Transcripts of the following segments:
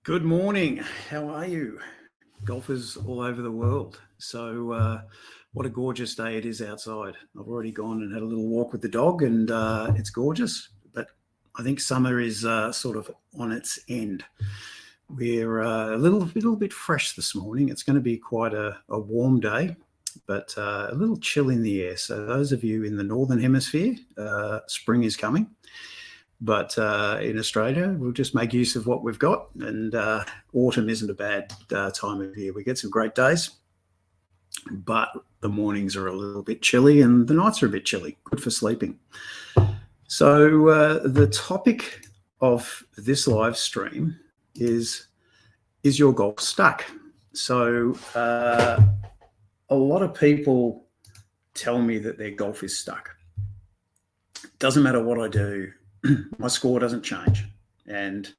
Good morning. How are you? Golfers all over the world. So what a gorgeous day it is outside. I've already gone and had a little walk with the dog and it's gorgeous, but I think summer is sort of on its end. We're a little bit fresh this morning. It's going to be quite a warm day, but a little chill in the air. So those of you in the Northern Hemisphere, spring is coming. But in Australia, we'll just make use of what we've got, and autumn isn't a bad time of year. We get some great days, but the mornings are a little bit chilly and the nights are a bit chilly, good for sleeping. So the topic of this live stream is your golf stuck? So a lot of people tell me that their golf is stuck. Doesn't matter what I do, my score doesn't change, and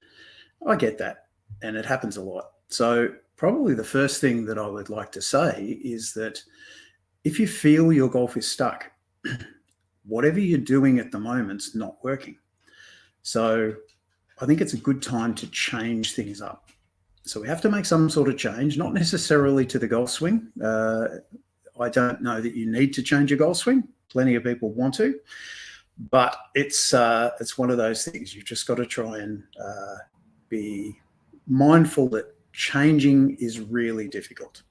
I get that, and it happens a lot. So probably the first thing that I would like to say is that if you feel your golf is stuck, whatever you're doing at the moment's not working. So I think it's a good time to change things up. So we have to make some sort of change, not necessarily to the golf swing. I don't know that you need to change your golf swing. Plenty of people want to. But it's one of those things. You've just got to try and be mindful that changing is really difficult.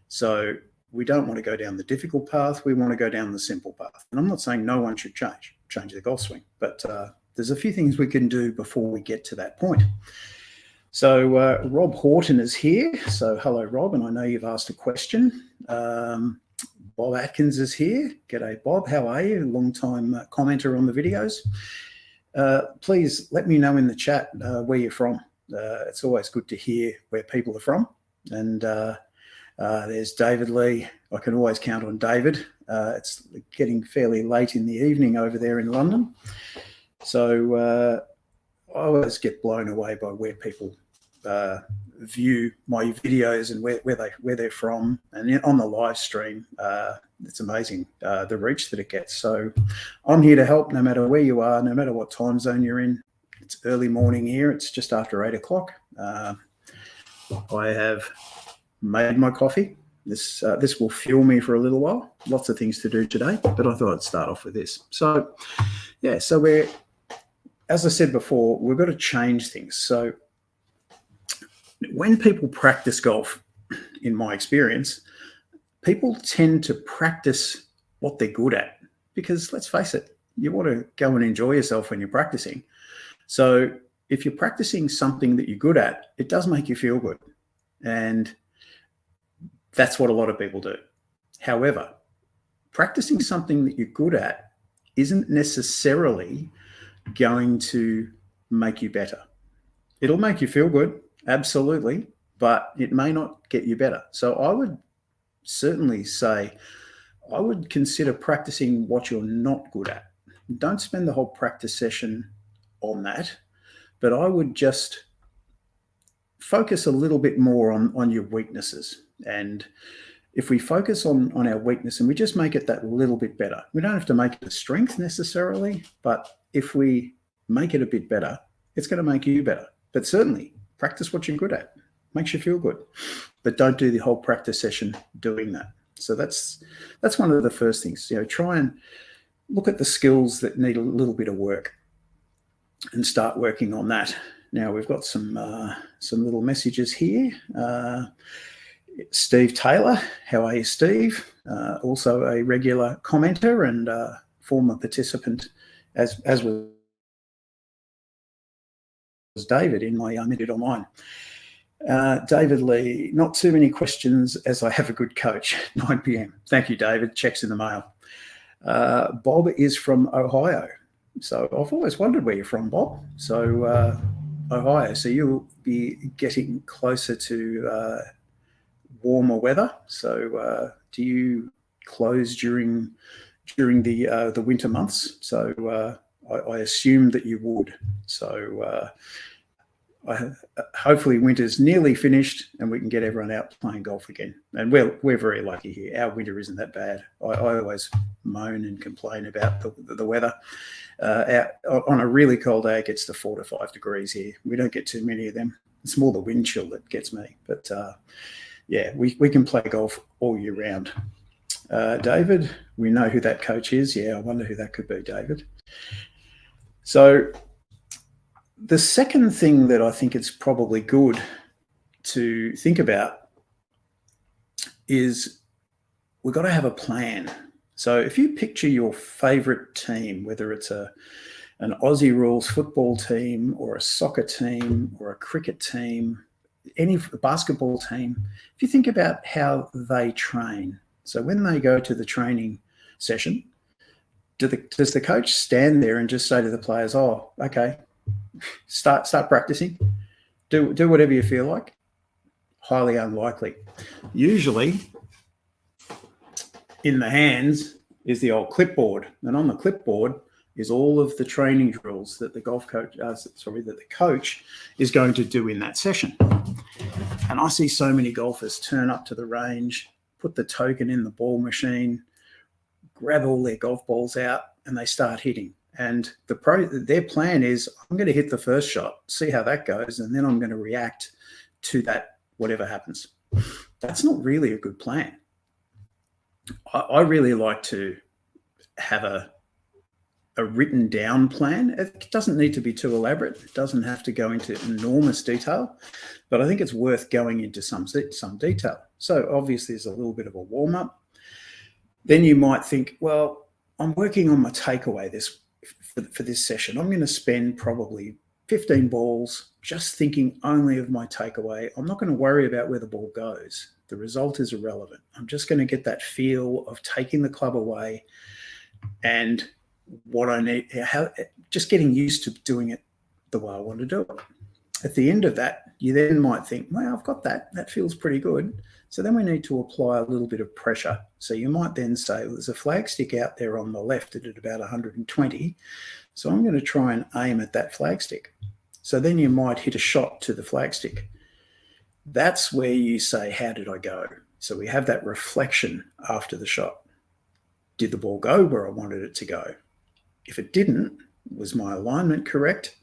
So we don't want to go down the difficult path. We want to go down the simple path. And I'm not saying no one should change the golf swing, but there's a few things we can do before we get to that point. So Rob Horton is here. So hello, Rob, and I know you've asked a question. Bob Atkins is here. G'day, Bob. How are you? Long-time commenter on the videos. Please let me know in the chat where you're from. It's always good to hear where people are from. And there's David Lee. I can always count on David. It's getting fairly late in the evening over there in London. So I always get blown away by where people view my videos and where they're from, and on the live stream it's amazing the reach that it gets. So I'm here to help no matter where you are, no matter what time zone you're in. It's early morning here. It's just after 8 o'clock. I have made my coffee. This will fuel me for a little while. Lots of things to do today, but I thought I'd start off with this. So yeah, so as I said before, we've got to change things. So when people practice golf, in my experience, people tend to practice what they're good at, because let's face it, you want to go and enjoy yourself when you're practicing. So if you're practicing something that you're good at, it does make you feel good. And that's what a lot of people do. However, practicing something that you're good at isn't necessarily going to make you better. It'll make you feel good. Absolutely, but it may not get you better. So I would certainly say I would consider practicing what you're not good at. Don't spend the whole practice session on that, but I would just focus a little bit more on your weaknesses. And if we focus on our weakness and we just make it that little bit better, we don't have to make it a strength necessarily, but if we make it a bit better, it's going to make you better. But certainly, practice what you're good at. Makes you feel good. But don't do the whole practice session doing that. So that's one of the first things. Try and look at the skills that need a little bit of work and start working on that. Now we've got some little messages here. Steve Taylor, how are you, Steve? Also a regular commenter and former participant, as was David in my Minute Online. David Lee, not too many questions as I have a good coach. 9 p.m. Thank you, David. Checks in the mail. Bob is from Ohio. So I've always wondered where you're from, Bob. So Ohio. So you'll be getting closer to warmer weather. So do you close during the winter months? So I assume that you would. So hopefully winter's nearly finished and we can get everyone out playing golf again. And we're very lucky here. Our winter isn't that bad. I always moan and complain about the weather. On a really cold day, it gets to 4 to 5 degrees here. We don't get too many of them. It's more the wind chill that gets me. But yeah, we can play golf all year round. David, we know who that coach is. Yeah, I wonder who that could be, David. So the second thing that I think it's probably good to think about is we've got to have a plan. So if you picture your favorite team, whether it's an Aussie rules football team or a soccer team or a cricket team, any basketball team, if you think about how they train, so when they go to the training session, does the coach stand there and just say to the players, oh, okay, start practicing, do whatever you feel like? Highly unlikely. Usually in the hands is the old clipboard, and on the clipboard is all of the training drills that the coach is going to do in that session. And I see so many golfers turn up to the range, put the token in the ball machine, grab all their golf balls out, and they start hitting. And their plan is, I'm going to hit the first shot, see how that goes, and then I'm going to react to that, whatever happens. That's not really a good plan. I really like to have a written down plan. It doesn't need to be too elaborate. It doesn't have to go into enormous detail, but I think it's worth going into some detail. So obviously there's a little bit of a warm up. Then you might think, well, I'm working on my takeaway for this session. I'm going to spend probably 15 balls just thinking only of my takeaway. I'm not going to worry about where the ball goes. The result is irrelevant. I'm just going to get that feel of taking the club away and what I need, just getting used to doing it the way I want to do it. At the end of that, you then might think, well, I've got that. That feels pretty good. So then we need to apply a little bit of pressure. So you might then say, well, there's a flag stick out there on the left at about 120. So I'm going to try and aim at that flag stick. So then you might hit a shot to the flag stick. That's where you say, how did I go? So we have that reflection after the shot. Did the ball go where I wanted it to go? If it didn't, was my alignment correct?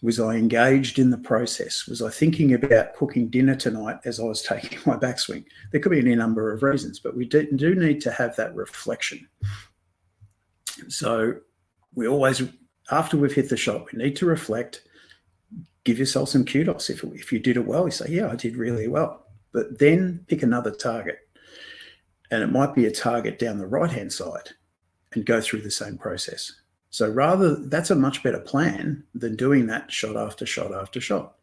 Was I engaged in the process? Was I thinking about cooking dinner tonight as I was taking my backswing? There could be any number of reasons, but we do need to have that reflection. So we always, after we've hit the shot, we need to reflect, give yourself some kudos. If you did it well, you say, yeah, I did really well. But then pick another target. And it might be a target down the right-hand side and go through the same process. So that's a much better plan than doing that shot after shot after shot.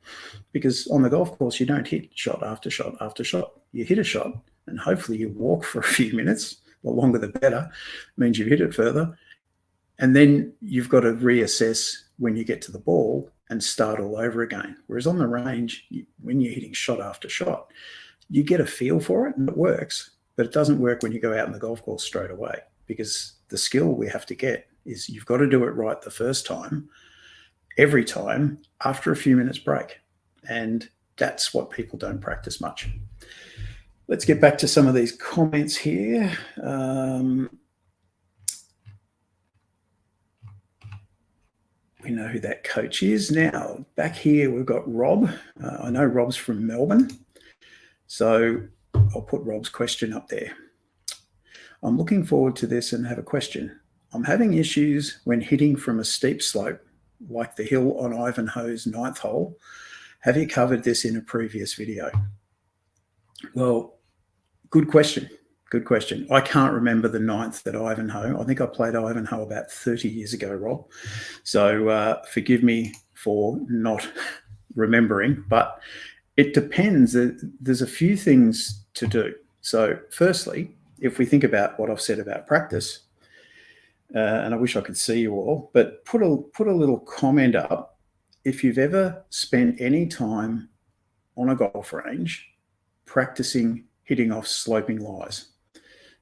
Because on the golf course, you don't hit shot after shot after shot. You hit a shot and hopefully you walk for a few minutes. The longer the better. It means you hit it further. And then you've got to reassess when you get to the ball and start all over again. Whereas on the range, when you're hitting shot after shot, you get a feel for it and it works. But it doesn't work when you go out on the golf course straight away, because the skill we have to get is you've got to do it right the first time, every time, after a few minutes break. And that's what people don't practice much. Let's get back to some of these comments here. We know who that coach is. Now, back here, we've got Rob. I know Rob's from Melbourne. So I'll put Rob's question up there. I'm looking forward to this and have a question. I'm having issues when hitting from a steep slope, like the hill on Ivanhoe's 9th hole. Have you covered this in a previous video? Well, good question. Good question. I can't remember the 9th at Ivanhoe. I think I played Ivanhoe about 30 years ago, Rob. So forgive me for not remembering, but it depends. There's a few things to do. So firstly, if we think about what I've said about practice, and I wish I could see you all, but put a little comment up if you've ever spent any time on a golf range practicing hitting off sloping lies.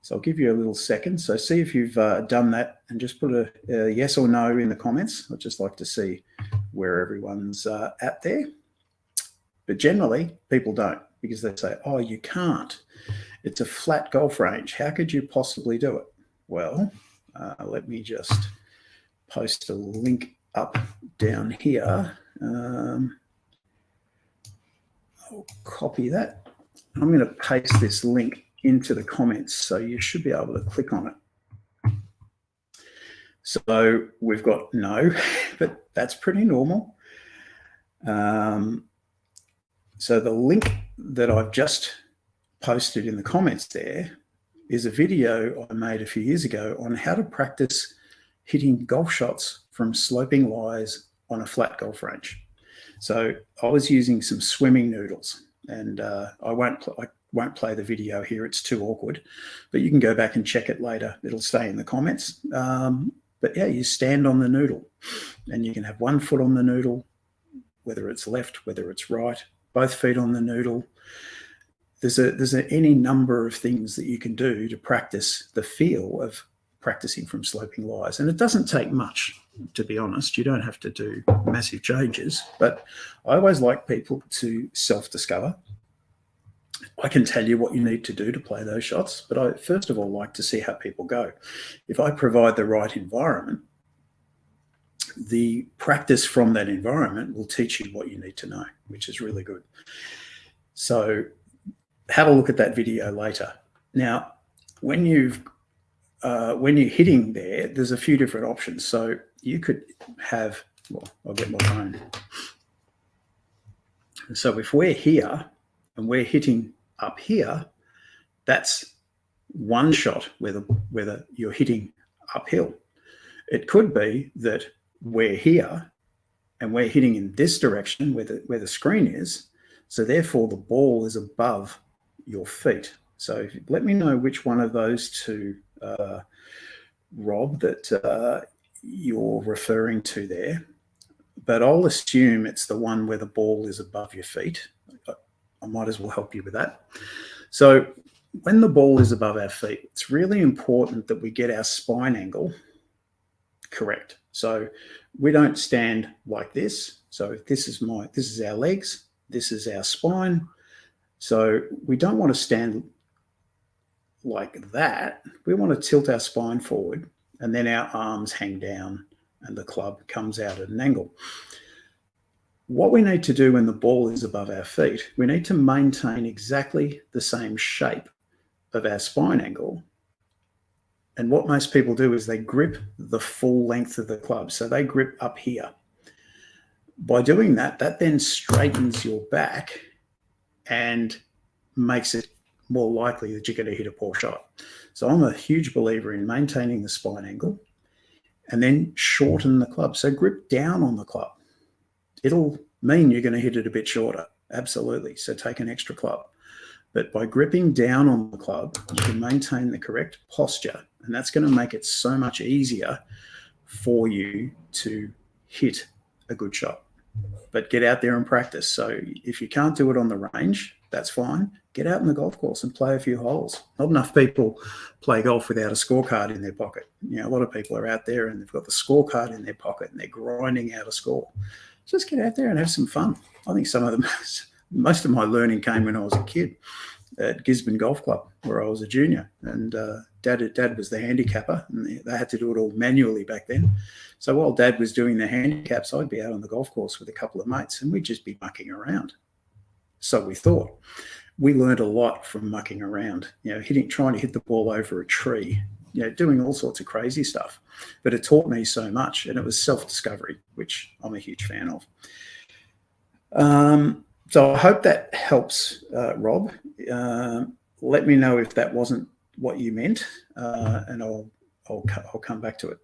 So I'll give you a little second. So see if you've done that and just put a yes or no in the comments. I'd just like to see where everyone's at there. But generally, people don't, because they say, oh, you can't. It's a flat golf range. How could you possibly do it? Well, let me just post a link up down here. I'll copy that. I'm going to paste this link into the comments, so you should be able to click on it. So we've got no, but that's pretty normal. So the link that I've just posted in the comments there is a video I made a few years ago on how to practice hitting golf shots from sloping lies on a flat golf range. So I was using some swimming noodles, and I won't play the video here, it's too awkward, but you can go back and check it later. It'll stay in the comments. But yeah, you stand on the noodle, and you can have one foot on the noodle, whether it's left, whether it's right, both feet on the noodle. There's any number of things that you can do to practice the feel of practicing from sloping lies. And it doesn't take much, to be honest. You don't have to do massive changes, but I always like people to self-discover. I can tell you what you need to do to play those shots, but I first of all like to see how people go. If I provide the right environment, the practice from that environment will teach you what you need to know, which is really good. So have a look at that video later. Now, when you're hitting there, there's a few different options. So you could have, well, I'll get my phone. So if we're here and we're hitting up here, that's one shot whether you're hitting uphill. It could be that we're here and we're hitting in this direction where the screen is. So therefore the ball is above your feet. So let me know which one of those two, Rob, that you're referring to there. But I'll assume it's the one where the ball is above your feet. I might as well help you with that. So when the ball is above our feet, it's really important that we get our spine angle correct. So we don't stand like this. So this is our legs, this is our spine. So we don't want to stand like that. We want to tilt our spine forward, and then our arms hang down and the club comes out at an angle. What we need to do when the ball is above our feet, we need to maintain exactly the same shape of our spine angle. And what most people do is they grip the full length of the club. So they grip up here. By doing that, that then straightens your back and makes it more likely that you're going to hit a poor shot. So I'm a huge believer in maintaining the spine angle and then shorten the club. So grip down on the club. It'll mean you're going to hit it a bit shorter. Absolutely. So take an extra club. But by gripping down on the club, you can maintain the correct posture, and that's going to make it so much easier for you to hit a good shot. But get out there and practice. So if you can't do it on the range, that's fine. Get out in the golf course and play a few holes. Not enough people play golf without a scorecard in their pocket. You know, a lot of people are out there and they've got the scorecard in their pocket and they're grinding out a score. Just get out there and have some fun. I think some of them, most of my learning came when I was a kid at Gisborne Golf Club, where I was a junior, and Dad was the handicapper, and they had to do it all manually back then. So while Dad was doing the handicaps, I'd be out on the golf course with a couple of mates, and we'd just be mucking around. So we thought. We learned a lot from mucking around, you know, trying to hit the ball over a tree, you know, doing all sorts of crazy stuff. But it taught me so much, and it was self-discovery, which I'm a huge fan of. So I hope that helps, Rob. Let me know if that wasn't what you meant, and I'll come back to it.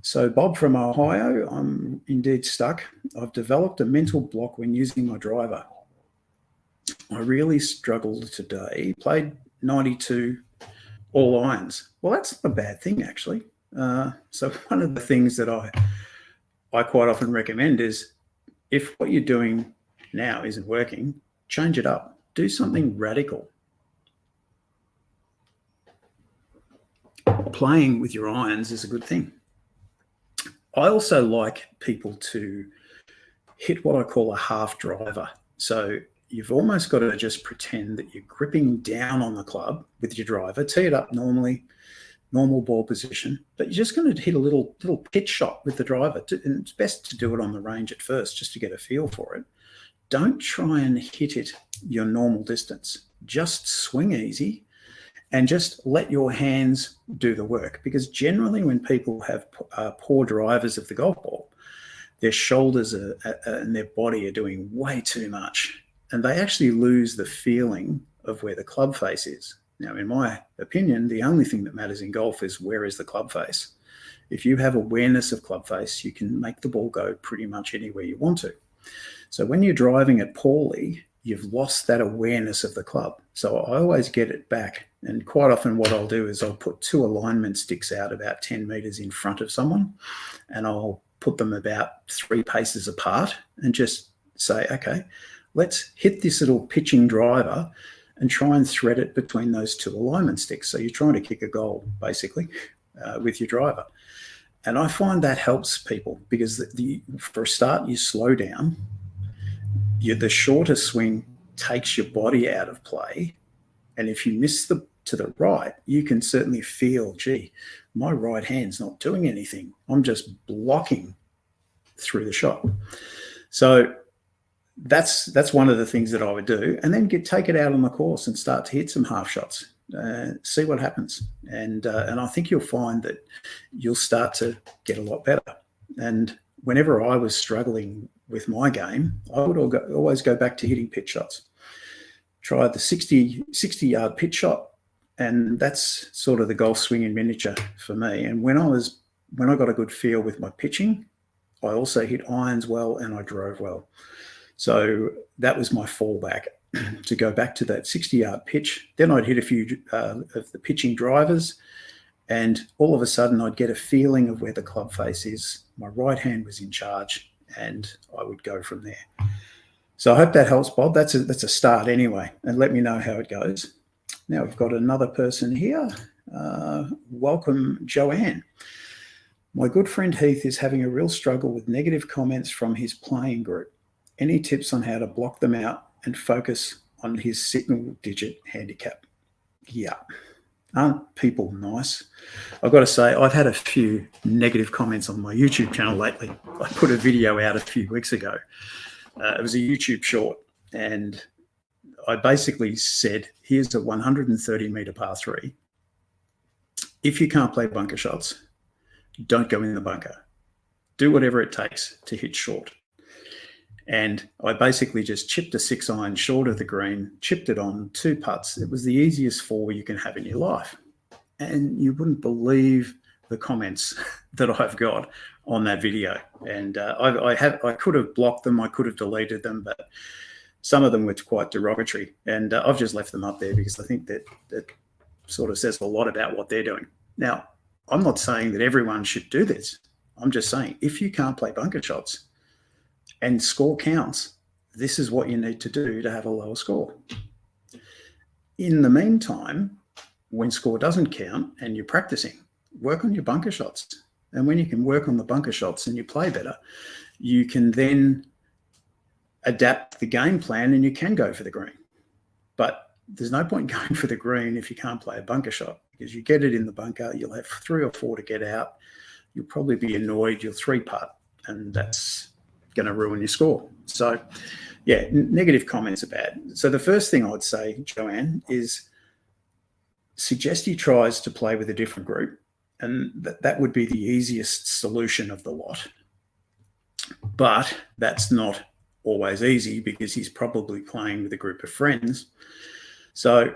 So Bob from Ohio, I'm indeed stuck. I've developed a mental block when using my driver. I really struggled today. Played 92 all irons. Well, that's not a bad thing, actually. So one of the things that I quite often recommend is, if what you're doing now isn't working, change it up. Do something radical. Playing with your irons is a good thing. I also like people to hit what I call a half driver. So you've almost got to just pretend that you're gripping down on the club with your driver, tee it up normally, normal ball position, but you're just going to hit a little pitch shot with the driver. And it's best to do it on the range at first, just to get a feel for it. don't try and hit it your normal distance. Just swing easy and just let your hands do the work. Because generally when people have poor drivers of the golf ball, their shoulders and their body are doing way too much. And they actually lose the feeling of where the club face is. Now, in my opinion, the only thing that matters in golf is where is the club face. If you have awareness of club face, you can make the ball go pretty much anywhere you want to. So when you're driving it poorly, you've lost that awareness of the club. So I always get it back. And quite often what I'll do is I'll put 2 alignment sticks out about 10 meters in front of someone, and I'll put them about 3 paces apart and just say, okay, let's hit this little pitching driver and try and thread it between those 2 alignment sticks. So you're trying to kick a goal, basically, with your driver. And I find that helps people because for a start, you slow down. The shorter swing takes your body out of play. And if you miss to the right, you can certainly feel, gee, my right hand's not doing anything. I'm just blocking through the shot. So that's one of the things that I would do. And then take it out on the course and start to hit some half shots. See what happens. And I think you'll find that you'll start to get a lot better. And whenever I was struggling with my game, I would always go back to hitting pitch shots. Tried the 60-yard pitch shot, and that's sort of the golf swing in miniature for me. And when I got a good feel with my pitching, I also hit irons well and I drove well. So that was my fallback, to go back to that 60-yard pitch. Then I'd hit a few of the pitching drivers, and all of a sudden I'd get a feeling of where the club face is. My right hand was in charge, and I would go from there. So I hope that helps, Bob. That's a start anyway, and let me know how it goes. Now we've got another person here. Welcome, Joanne. My good friend Heath is having a real struggle with negative comments from his playing group. Any tips on how to block them out and focus on his single-digit handicap? Yeah. Aren't people nice? I've got to say, I've had a few negative comments on my YouTube channel lately. I put a video out a few weeks ago. It was a YouTube short, and I basically said, here's a 130-meter par 3. If you can't play bunker shots, don't go in the bunker. Do whatever it takes to hit short. And I basically just chipped a 6-iron short of the green, chipped it on 2 putts. It was the easiest 4 you can have in your life. And you wouldn't believe the comments that I've got on that video. And I could have blocked them, I could have deleted them, but some of them were quite derogatory. And I've just left them up there because I think that sort of says a lot about what they're doing. Now, I'm not saying that everyone should do this. I'm just saying, if you can't play bunker shots and score counts, this is what you need to do to have a lower score. In the meantime, when score doesn't count and you're practicing, work on your bunker shots. And when you can work on the bunker shots and you play better, you can then adapt the game plan and you can go for the green. But there's no point going for the green if you can't play a bunker shot, because you get it in the bunker, you'll have 3 or 4 to get out. You'll probably be annoyed, you'll 3-putt, and that's going to ruin your score. So yeah, negative comments are bad. So the first thing I'd say, Joanne, is suggest he tries to play with a different group, and that would be the easiest solution of the lot. But that's not always easy because he's probably playing with a group of friends. So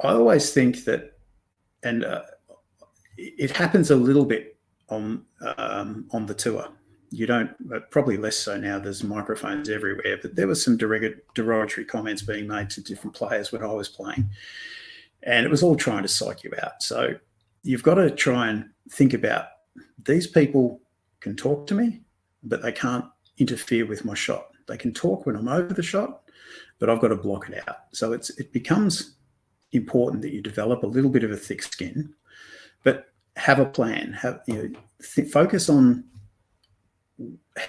I always think that, and it happens a little bit on the tour. You don't, probably less so now, there's microphones everywhere, but there was some derogatory comments being made to different players when I was playing, and it was all trying to psych you out. So you've got to try and think about, these people can talk to me, but they can't interfere with my shot. They can talk when I'm over the shot, but I've got to block it out. So it becomes important that you develop a little bit of a thick skin, but have a plan. Focus on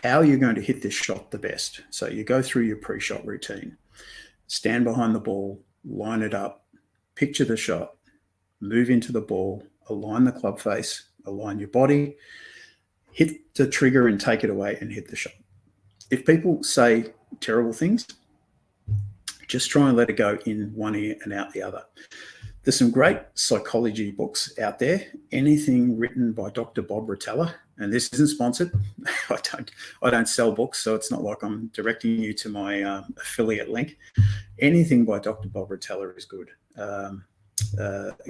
how you're going to hit this shot the best. So you go through your pre-shot routine, stand behind the ball, line it up, picture the shot, move into the ball, align the club face, align your body, hit the trigger and take it away and hit the shot. If people say terrible things, just try and let it go in one ear and out the other. There's some great psychology books out there. Anything written by Dr. Bob Rotella, and this isn't sponsored. I don't sell books, so it's not like I'm directing you to my affiliate link. Anything by Dr. Bob Rotella is good.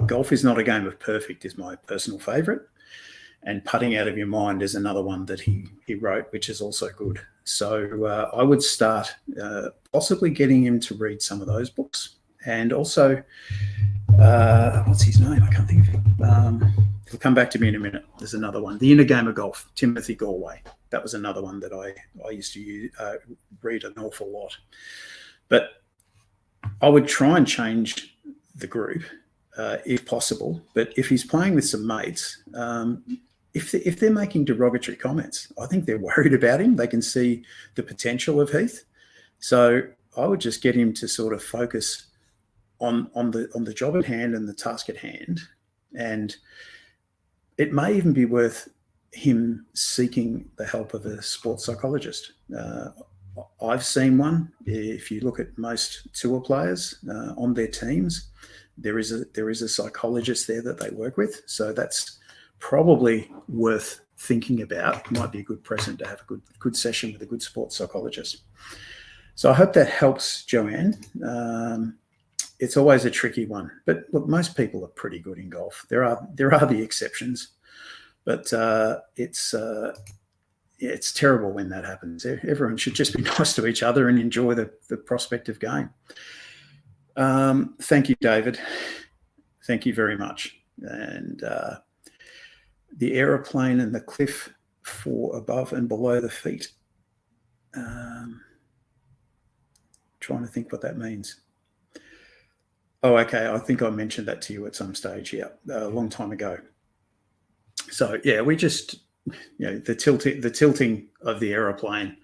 Golf is not a game of perfect is my personal favourite, and Putting Out of Your Mind is another one that he wrote, which is also good. So I would start possibly getting him to read some of those books, and also what's his name? I can't think of it. It'll come back to me in a minute. There's another one, The Inner Game of Golf, Timothy Galway. That was another one that I used to read an awful lot. But I would try and change the group if possible. But if he's playing with some mates, if they're making derogatory comments, I think they're worried about him. They can see the potential of Heath. So I would just get him to sort of focus on the job at hand and the task at hand. And it may even be worth him seeking the help of a sports psychologist. I've seen one. If you look at most tour players on their teams, there is a psychologist there that they work with. So that's probably worth thinking about. It might be a good present to have a good session with a good sports psychologist. So I hope that helps, Joanne. It's always a tricky one, but look, most people are pretty good in golf. There are the exceptions, but it's terrible when that happens. Everyone should just be nice to each other and enjoy the prospective game. Thank you, David. Thank you very much. And the aeroplane and the cliff for above and below the feet. Trying to think what that means. Oh, okay. I think I mentioned that to you at some stage, a long time ago. So yeah, we just, the tilting of the aeroplane,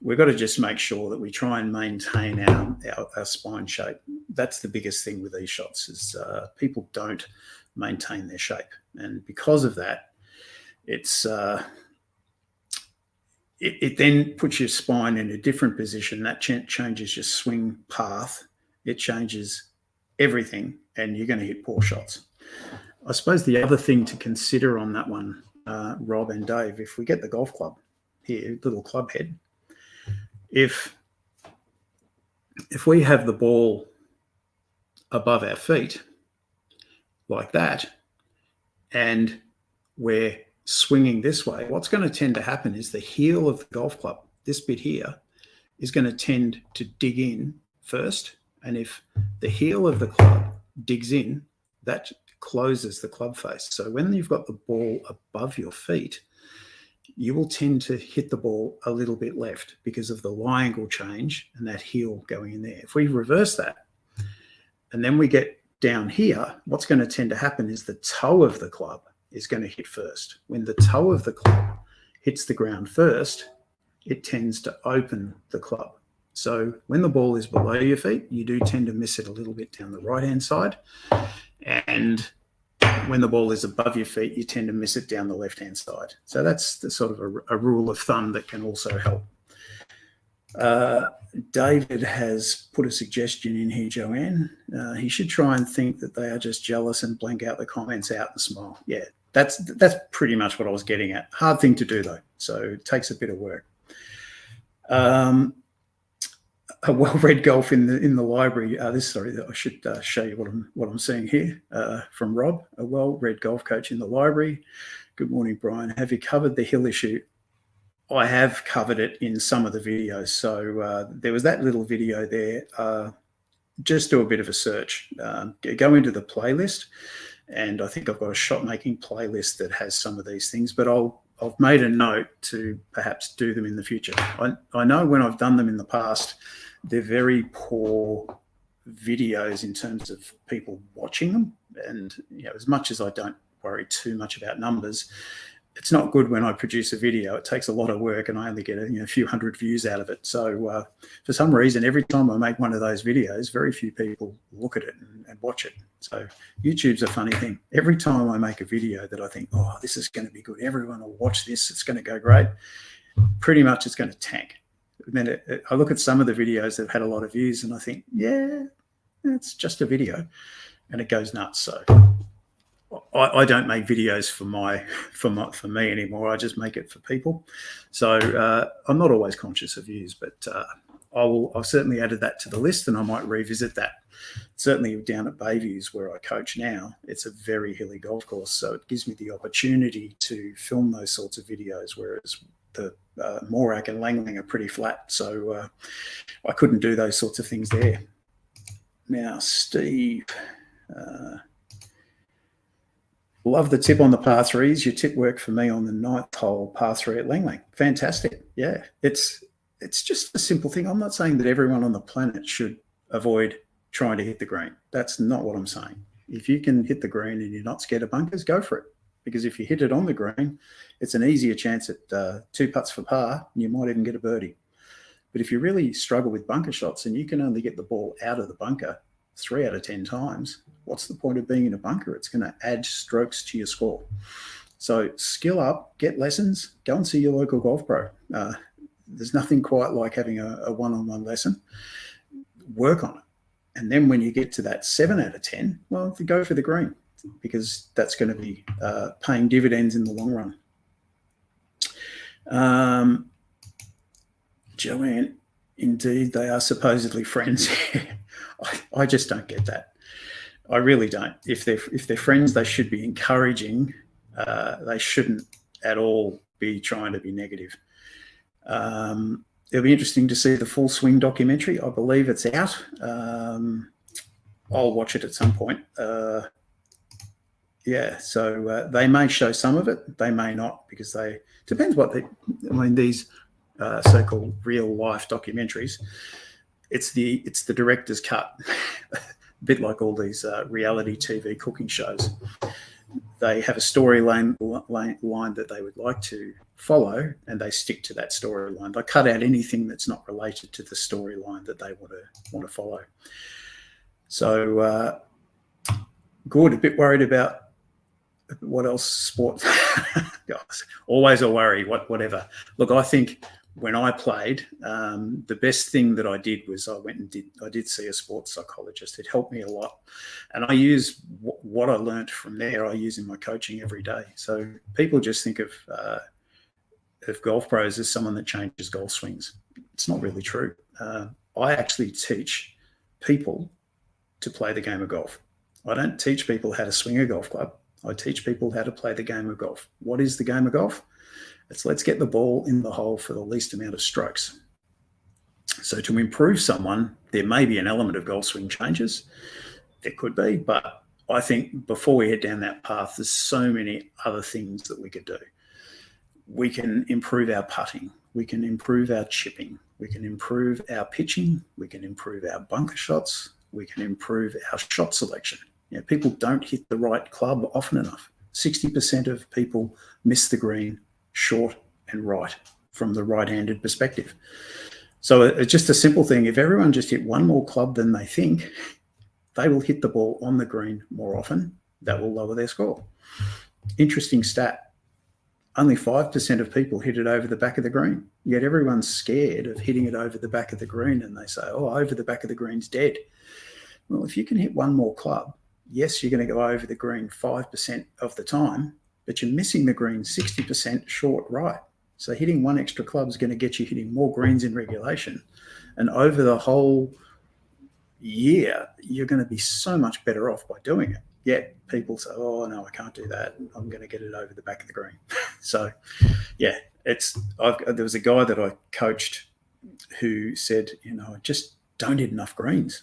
we've got to just make sure that we try and maintain our spine shape. That's the biggest thing with these shots is people don't maintain their shape. And because of that, it then puts your spine in a different position. That changes your swing path. It changes everything, and you're going to hit poor shots. I suppose the other thing to consider on that one, Rob and Dave, if we get the golf club here, little club head, if we have the ball above our feet like that, and we're swinging this way, what's going to tend to happen is the heel of the golf club, this bit here, is going to tend to dig in first. And if the heel of the club digs in, that closes the club face. So when you've got the ball above your feet, you will tend to hit the ball a little bit left because of the lie angle change and that heel going in there. If we reverse that and then we get down here, what's going to tend to happen is the toe of the club is going to hit first. When the toe of the club hits the ground first, it tends to open the club. So when the ball is below your feet, you do tend to miss it a little bit down the right-hand side. And when the ball is above your feet, you tend to miss it down the left-hand side. So that's the sort of a rule of thumb that can also help. David has put a suggestion in here, Joanne. He should try and think that they are just jealous and blank out the comments out and smile. Yeah, that's pretty much what I was getting at. Hard thing to do, though. So it takes a bit of work. A well-read golf in the library. I should show you what I'm seeing here from Rob. A well-read golf coach in the library. Good morning, Brian. Have you covered the hill issue? I have covered it in some of the videos. So there was that little video there. Just do a bit of a search. Go into the playlist, and I think I've got a shot-making playlist that has some of these things. But I've made a note to perhaps do them in the future. I know when I've done them in the past, they're very poor videos in terms of people watching them. And as much as I don't worry too much about numbers, it's not good when I produce a video. It takes a lot of work and I only get a few hundred views out of it. So for some reason, every time I make one of those videos, very few people look at it and watch it. So YouTube's a funny thing. Every time I make a video that I think, oh, this is going to be good, everyone will watch this, it's going to go great, pretty much it's going to tank. And then I look at some of the videos that have had a lot of views, and I think, yeah, it's just a video, and it goes nuts. So I don't make videos for me anymore. I just make it for people. So I'm not always conscious of views, but I've certainly added that to the list, and I might revisit that. Certainly down at Bayviews, where I coach now, it's a very hilly golf course, so it gives me the opportunity to film those sorts of videos, whereas the Morak and Langling are pretty flat, so I couldn't do those sorts of things there. Now, Steve, love the tip on the par threes. Your tip worked for me on the 9th hole, par 3 at Langling. Fantastic. Yeah, it's just a simple thing. I'm not saying that everyone on the planet should avoid trying to hit the green. That's not what I'm saying. If you can hit the green and you're not scared of bunkers, go for it. Because if you hit it on the green, it's an easier chance at 2 putts for par, and you might even get a birdie. But if you really struggle with bunker shots and you can only get the ball out of the bunker 3 out of 10 times, what's the point of being in a bunker? It's going to add strokes to your score. So skill up, get lessons, go and see your local golf pro. There's nothing quite like having a one-on-one lesson. Work on it. And then when you get to that 7 out of 10, well, go for the green, because that's going to be paying dividends in the long run. Joanne, indeed, they are supposedly friends. I just don't get that. I really don't. If they're friends, they should be encouraging. They shouldn't at all be trying to be negative. It'll be interesting to see the Full Swing documentary. I believe it's out. I'll watch it at some point. Yeah, so they may show some of it. They may not, because depends what these so-called real life documentaries. It's the director's cut, a bit like all these reality TV cooking shows. They have a storyline that they would like to follow, and they stick to that storyline. They cut out anything that's not related to the storyline that they want to follow. So good. A bit worried about what else sport. Always a worry. Whatever. Look, I think when I played, the best thing that I did was I did see a sports psychologist. It helped me a lot, and I use what I learned from there. I use in my coaching every day. So people just think of golf pros as someone that changes golf swings. It's not really true. I actually teach people to play the game of golf. I don't teach people how to swing a golf club. I teach people how to play the game of golf. What is the game of golf? It's let's get the ball in the hole for the least amount of strokes. So to improve someone, there may be an element of golf swing changes. There could be, but I think before we head down that path, there's so many other things that we could do. We can improve our putting. We can improve our chipping. We can improve our pitching. We can improve our bunker shots. We can improve our shot selection. People don't hit the right club often enough. 60% of people miss the green short and right from the right-handed perspective. So it's just a simple thing. If everyone just hit one more club than they think, they will hit the ball on the green more often. That will lower their score. Interesting stat. Only 5% of people hit it over the back of the green. Yet everyone's scared of hitting it over the back of the green, and they say, oh, over the back of the green's dead. Well, if you can hit one more club, yes, you're going to go over the green 5% of the time, but you're missing the green 60% short right. So hitting one extra club is going to get you hitting more greens in regulation. And over the whole year, you're going to be so much better off by doing it. Yet people say, oh, no, I can't do that. I'm going to get it over the back of the green. So, yeah, there was a guy that I coached who said, I just don't hit enough greens.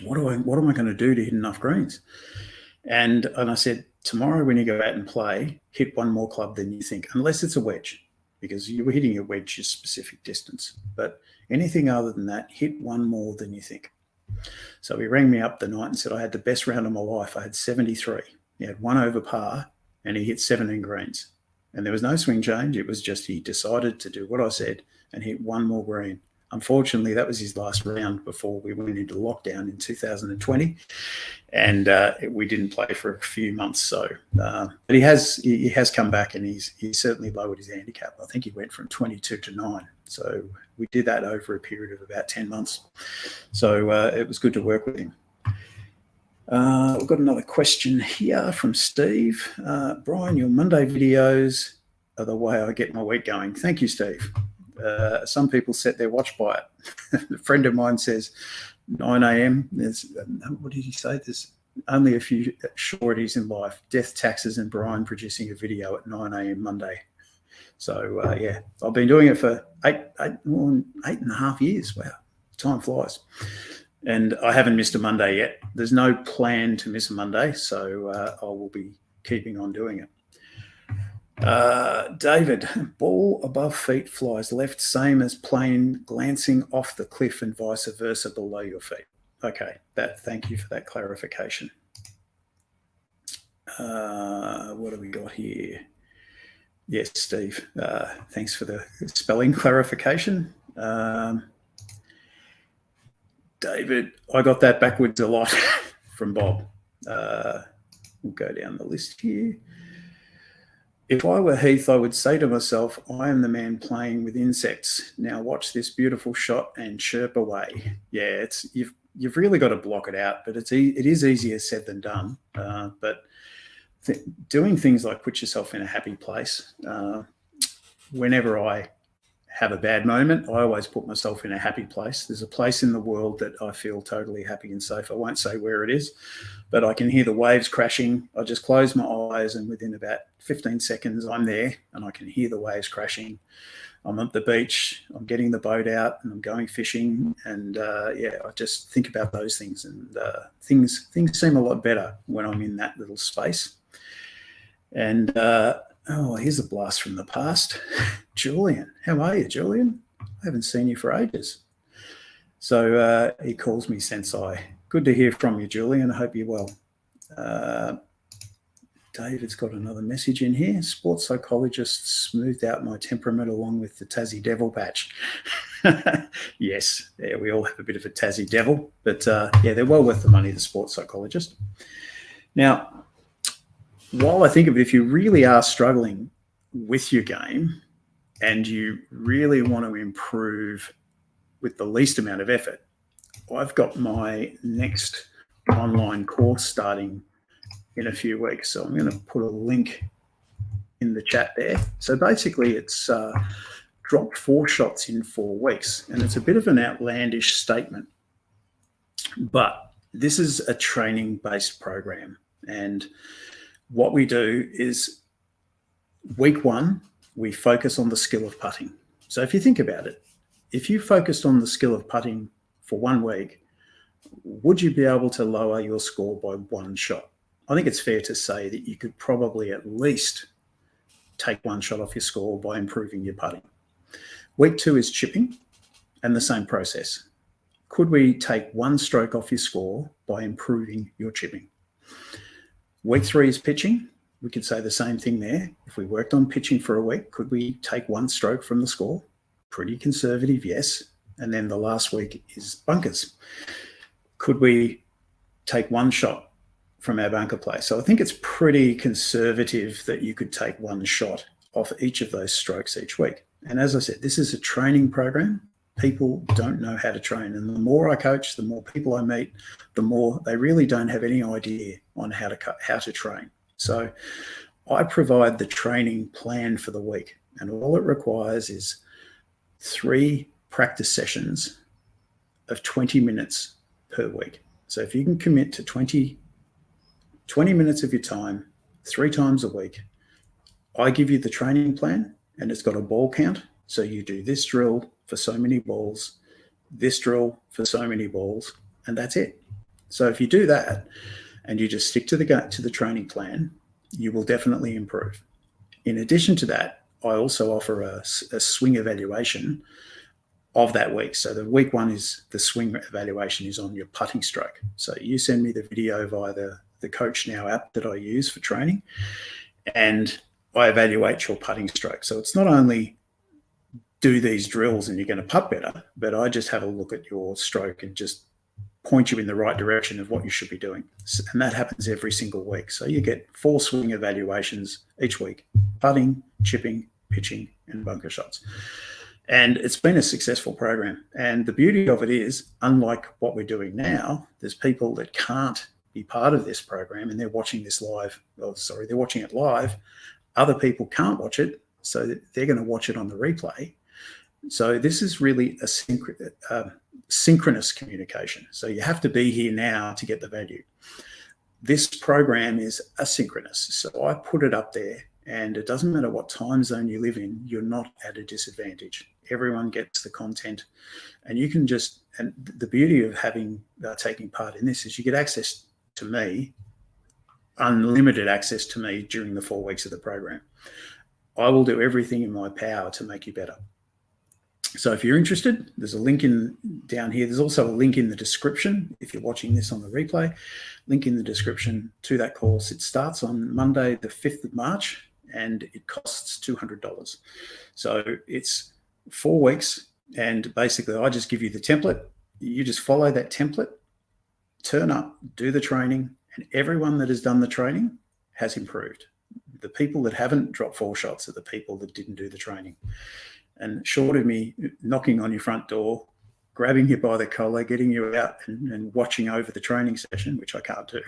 What am I going to do to hit enough greens? And I said, tomorrow when you go out and play, hit one more club than you think, unless it's a wedge, because you were hitting a wedge a specific distance. But anything other than that, hit one more than you think. So he rang me up the night and said, I had the best round of my life. I had 73. He had one over par and he hit 17 greens. And there was no swing change. It was just he decided to do what I said and hit one more green. Unfortunately, that was his last round before we went into lockdown in 2020, and we didn't play for a few months. So, but he has come back, and he's certainly lowered his handicap. I think he went from 22 to 9. So we did that over a period of about 10 months. So it was good to work with him. We've got another question here from Steve. Brian, your Monday videos are the way I get my week going. Thank you, Steve. Some people set their watch by it. A friend of mine says 9 a.m. What did he say? There's only a few sureties in life: death, taxes, and Brian producing a video at 9 a.m. Monday. So yeah, I've been doing it for eight and a half years. Wow, time flies. And I haven't missed a Monday yet. There's no plan to miss a Monday, so I will be keeping on doing it. David, ball above feet flies left, same as plane glancing off the cliff and vice versa below your feet. Okay, thank you for that clarification. What have we got here? Yes, Steve, thanks for the spelling clarification. David, I got that backwards a lot from Bob. We'll go down the list here. If I were Heath, I would say to myself, I am the man playing with insects. Now watch this beautiful shot and chirp away. Yeah, you've really got to block it out, but it is easier said than done. But doing things like put yourself in a happy place. Whenever I have a bad moment, I always put myself in a happy place. There's a place in the world that I feel totally happy and safe. I won't say where it is, but I can hear the waves crashing. I just close my eyes and within about 15 seconds, I'm there and I can hear the waves crashing. I'm at the beach, I'm getting the boat out and I'm going fishing. And yeah, I just think about those things, and things seem a lot better when I'm in that little space. And oh, here's a blast from the past. Julian, how are you, Julian? I haven't seen you for ages. So he calls me Sensei. Good to hear from you, Julian. I hope you're well. David's got another message in here. Sports psychologist smoothed out my temperament along with the Tassie Devil patch. Yes, yeah, we all have a bit of a Tassie Devil, but yeah, they're well worth the money, the sports psychologist. Now, while I think of it, if you really are struggling with your game and you really want to improve with the least amount of effort, I've got my next online course starting in a few weeks. So I'm going to put a link in the chat there. So basically it's drop 4 shots in 4 weeks. And it's a bit of an outlandish statement, but this is a training-based program. And what we do is week 1, we focus on the skill of putting. So if you think about it, if you focused on the skill of putting for 1 week, would you be able to lower your score by 1 shot? I think it's fair to say that you could probably at least take 1 shot off your score by improving your putting. Week 2 is chipping, and the same process. Could we take 1 stroke off your score by improving your chipping? Week 3 is pitching. We could say the same thing there. If we worked on pitching for a week, could we take 1 stroke from the score? Pretty conservative, yes. And then the last week is bunkers. Could we take 1 shot from our bunker play? So I think it's pretty conservative that you could take 1 shot off each of those strokes each week. And as I said, this is a training program. People don't know how to train. And the more I coach, the more people I meet, the more they really don't have any idea on how to train. So I provide the training plan for the week. And all it requires is 3 practice sessions of 20 minutes per week. So if you can commit to 20 minutes of your time 3 times a week, I give you the training plan and it's got a ball count. So you do this drill for so many balls, this drill for so many balls, and that's it. So if you do that and you just stick to the training plan, you will definitely improve. In addition to that, I also offer a swing evaluation of that week. So the week 1 is the swing evaluation is on your putting stroke. So you send me the video via the Coach Now app that I use for training, and I evaluate your putting stroke. So it's not only do these drills and you're going to putt better, but I just have a look at your stroke and just point you in the right direction of what you should be doing. And that happens every single week. So you get 4 swing evaluations each week: putting, chipping, pitching, and bunker shots. And it's been a successful program. And the beauty of it is, unlike what we're doing now, there's people that can't be part of this program and they're watching this live. Oh, sorry, they're watching it live. Other people can't watch it, so they're going to watch it on the replay. So this is really a synchronous communication. So you have to be here now to get the value. This program is asynchronous. So I put it up there, and it doesn't matter what time zone you live in, you're not at a disadvantage. Everyone gets the content, and you can just, and the beauty of having taking part in this is you get access to me, unlimited access to me during the 4 weeks of the program. I will do everything in my power to make you better. So if you're interested, there's a link down here. There's also a link in the description if you're watching this on the replay. Link in the description to that course. It starts on Monday, the 5th of March, and it costs $200. So it's 4 weeks, and basically I just give you the template. You just follow that template, turn up, do the training, and everyone that has done the training has improved. The people that haven't dropped 4 shots are the people that didn't do the training. And short of me knocking on your front door, grabbing you by the collar, getting you out and watching over the training session, which I can't do.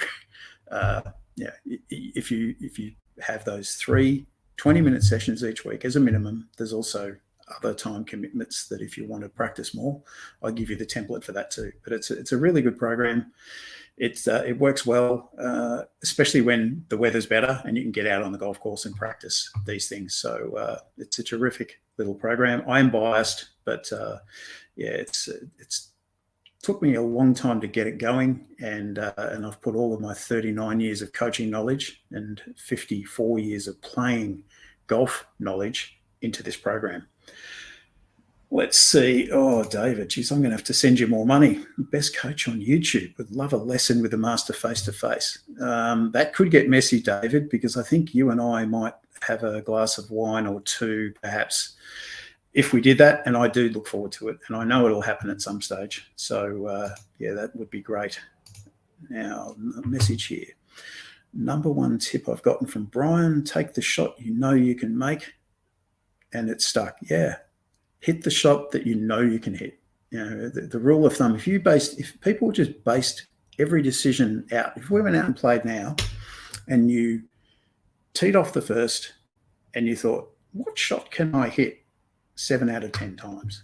If you have those 3 20-minute sessions each week as a minimum, there's also other time commitments that if you want to practice more, I'll give you the template for that too. But it's a really good program. It works well, especially when the weather's better and you can get out on the golf course and practice these things. So it's a terrific little program. I am biased, but it's took me a long time to get it going, and I've put all of my 39 years of coaching knowledge and 54 years of playing golf knowledge into this program. Let's see. Oh, David, geez, I'm going to have to send you more money. Best coach on YouTube. Would love a lesson with a master face-to-face. That could get messy, David, because I think you and I might have a glass of wine or two, perhaps, if we did that. And I do look forward to it. And I know it'll happen at some stage. So, that would be great. Now, a message here. Number 1 tip I've gotten from Brian, take the shot you know you can make, and it's stuck. Yeah. Hit the shot that you know you can hit. You know, the rule of thumb, if people just based every decision out, if we went out and played now and you teed off the first and you thought, what shot can I hit 7 out of 10 times?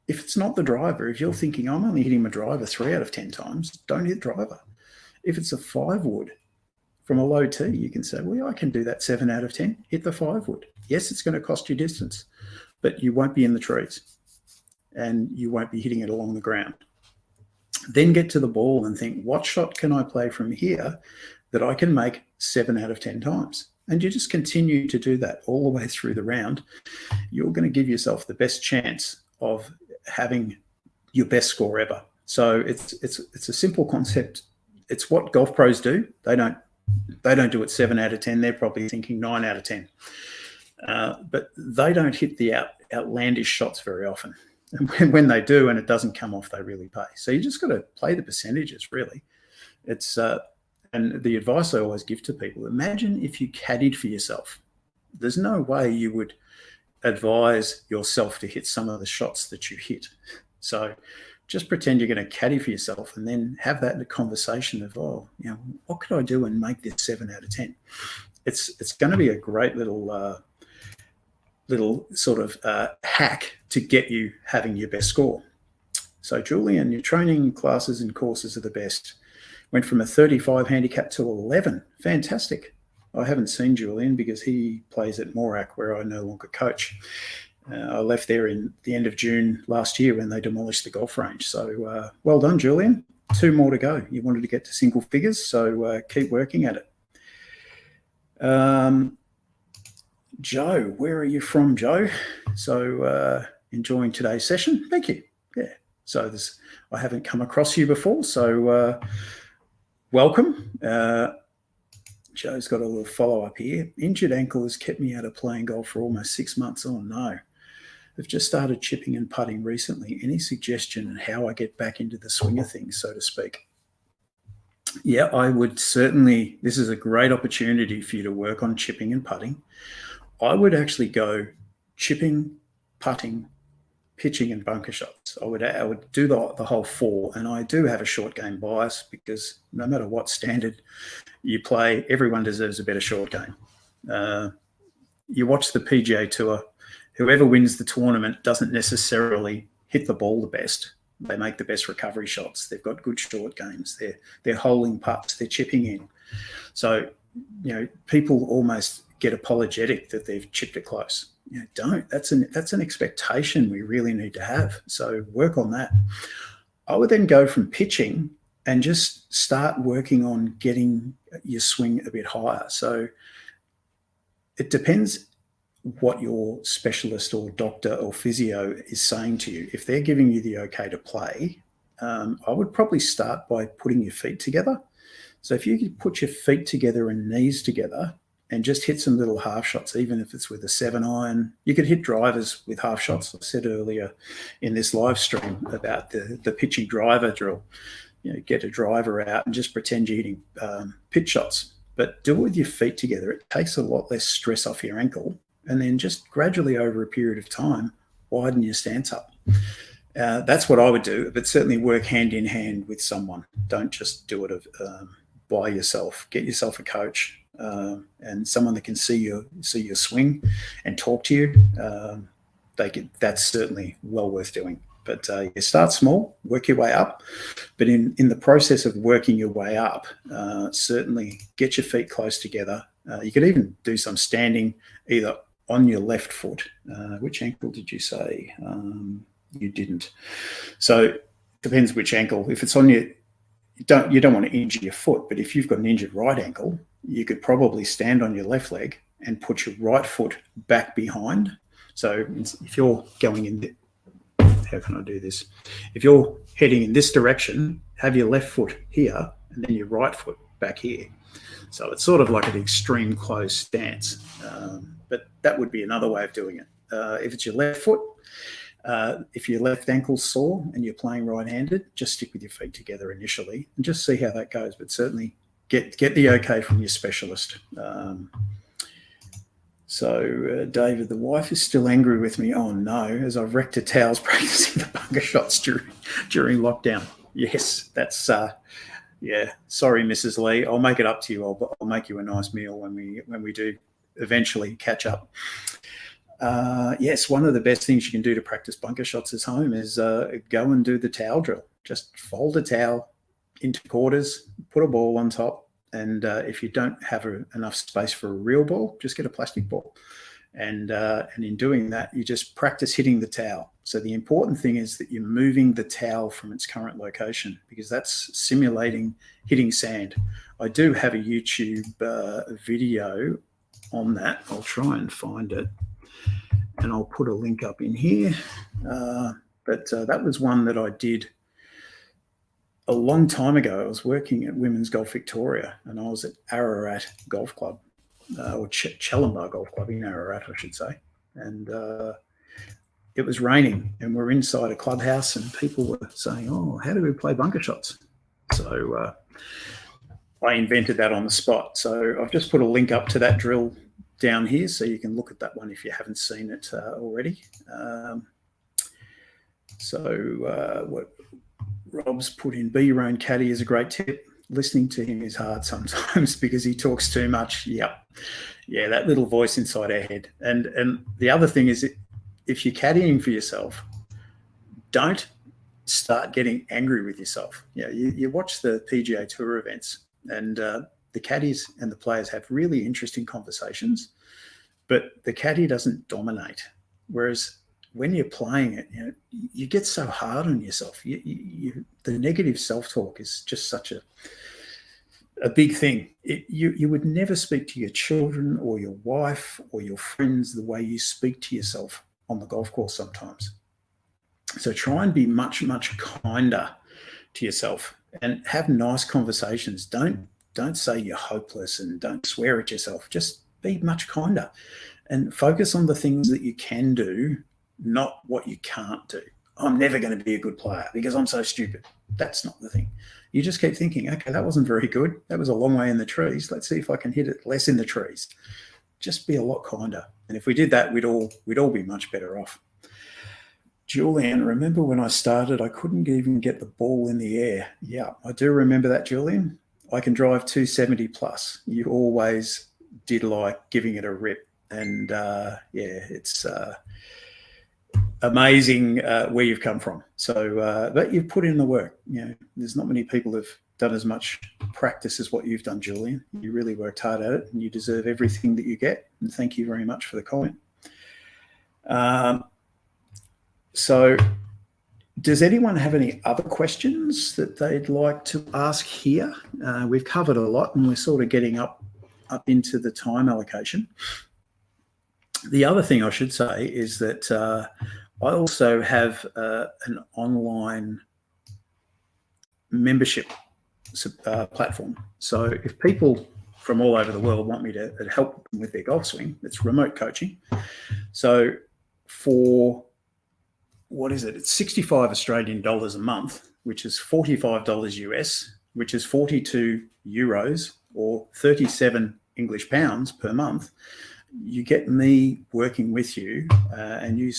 If it's not the driver, if you're thinking I'm only hitting my driver 3 out of 10 times, don't hit driver. If it's a 5-wood from a low tee, you can say, well, I can do that 7 out of 10, hit the 5-wood. Yes, it's going to cost you distance, but you won't be in the trees and you won't be hitting it along the ground. Then get to the ball and think, what shot can I play from here that I can make 7 out of 10 times? And you just continue to do that all the way through the round. You're going to give yourself the best chance of having your best score ever. So it's a simple concept. It's what golf pros do. They don't do it 7 out of 10. They're probably thinking 9 out of 10. But they don't hit the outlandish shots very often. And when they do and it doesn't come off, they really pay. So you just got to play the percentages, really. It's and the advice I always give to people, imagine if you caddied for yourself. There's no way you would advise yourself to hit some of the shots that you hit. So just pretend you're going to caddy for yourself and then have that in a conversation of, what could I do and make this 7 out of 10? It's going to be a great little sort of hack to get you having your best score. So Julian, your training classes and courses are the best. Went from a 35 handicap to 11. Fantastic. I haven't seen Julian because he plays at Morak where I no longer coach. I left there in the end of June last year when they demolished the golf range. So well done, Julian. 2 more to go. You wanted to get to single figures, so keep working at it. Joe, where are you from, Joe? So enjoying today's session. Thank you. Yeah. So I haven't come across you before, so welcome. Joe's got a little follow-up here. Injured ankle has kept me out of playing golf for almost 6 months. Oh, no. I've just started chipping and putting recently. Any suggestion on how I get back into the swing of things, so to speak? Yeah, I would certainly. This is a great opportunity for you to work on chipping and putting. I would actually go chipping putting, pitching, and bunker shots. I would do the whole 4, and I do have a short game bias because no matter what standard you play, everyone deserves a better short game. You watch the PGA Tour, whoever wins the tournament doesn't necessarily hit the ball the best. They make the best recovery shots. They've got good short games. They're holing putts. They're chipping in. So, people almost get apologetic that they've chipped it close. Don't. That's an expectation we really need to have. So work on that. I would then go from pitching and just start working on getting your swing a bit higher. So it depends what your specialist or doctor or physio is saying to you. If they're giving you the okay to play, I would probably start by putting your feet together. So if you could put your feet together and knees together and just hit some little half shots, even if it's with a 7-iron, you could hit drivers with half shots. I said earlier in this live stream about the pitching driver drill. Get a driver out and just pretend you're hitting pitch shots, but do it with your feet together. It takes a lot less stress off your ankle, and then just gradually over a period of time, widen your stance up. That's what I would do, but certainly work hand in hand with someone. Don't just do it by yourself. Get yourself a coach and someone that can see your swing and talk to you. That's certainly well worth doing. But you start small, work your way up. But in the process of working your way up, certainly get your feet close together. You could even do some standing either on your left foot. Which ankle did you say? You didn't. So it depends which ankle. If it's on your, you don't want to injure your foot, but if you've got an injured right ankle, you could probably stand on your left leg and put your right foot back behind. So if you're going in how can I do this? If you're heading in this direction, have your left foot here and then your right foot back here. So it's sort of like an extreme closed stance. But that would be another way of doing it. If it's your left foot, if your left ankle's sore and you're playing right-handed, just stick with your feet together initially and just see how that goes. But certainly get the okay from your specialist. So David, the wife is still angry with me. Oh no, as I've wrecked her towels practicing the bunker shots during lockdown. Yes, that's yeah. Sorry, Mrs. Lee. I'll make it up to you. I'll make you a nice meal when we do eventually catch up. Yes, one of the best things you can do to practice bunker shots at home is go and do the towel drill. Just fold a towel into quarters, put a ball on top, and if you don't have enough space for a real ball, just get a plastic ball. And in doing that, you just practice hitting the towel. So the important thing is that you're moving the towel from its current location, because that's simulating hitting sand. I do have a YouTube video on that. I'll try and find it, and I'll put a link up in here. But that was one that I did a long time ago. I was working at Women's Golf Victoria, and I was at Ararat Golf Club, or Challenbar Golf Club in Ararat, I should say. And it was raining, and we're inside a clubhouse, and people were saying, "Oh, how do we play bunker shots?" So I invented that on the spot. So I've just put a link up to that drill down here, so you can look at that one if you haven't seen it already. What Rob's put in, be your own caddy is a great tip. Listening to him is hard sometimes because he talks too much. Yep. Yeah, that little voice inside our head. And the other thing is, if you're caddying for yourself, don't start getting angry with yourself. You watch the PGA Tour events, and the caddies and the players have really interesting conversations, but the caddy doesn't dominate. Whereas when you're playing it, you get so hard on yourself. The negative self-talk is just such a big thing. You would never speak to your children or your wife or your friends the way you speak to yourself on the golf course sometimes. So try and be much, much kinder to yourself and have nice conversations. Don't say you're hopeless, and don't swear at yourself. Just be much kinder and focus on the things that you can do, not what you can't do. I'm never going to be a good player because I'm so stupid. That's not the thing. You just keep thinking, okay, that wasn't very good. That was a long way in the trees. Let's see if I can hit it less in the trees. Just be a lot kinder. And if we did that, we'd all be much better off. Julian, remember when I started, I couldn't even get the ball in the air. Yeah, I do remember that, Julian. I can drive 270 plus. You always did like giving it a rip. And yeah, it's amazing where you've come from. So, but you've put in the work. You know, there's not many people who've done as much practice as what you've done, Julian. You really worked hard at it, and you deserve everything that you get. And thank you very much for the comment. So does anyone have any other questions that they'd like to ask here? We've covered a lot, and we're sort of getting up into the time allocation. The other thing I should say is that I also have an online membership platform. So if people from all over the world want me to help them with their golf swing, it's remote coaching. So for, what is it? It's 65 Australian dollars a month, which is $45 US, which is 42 euros or 37 English pounds per month. You get me working with you, and you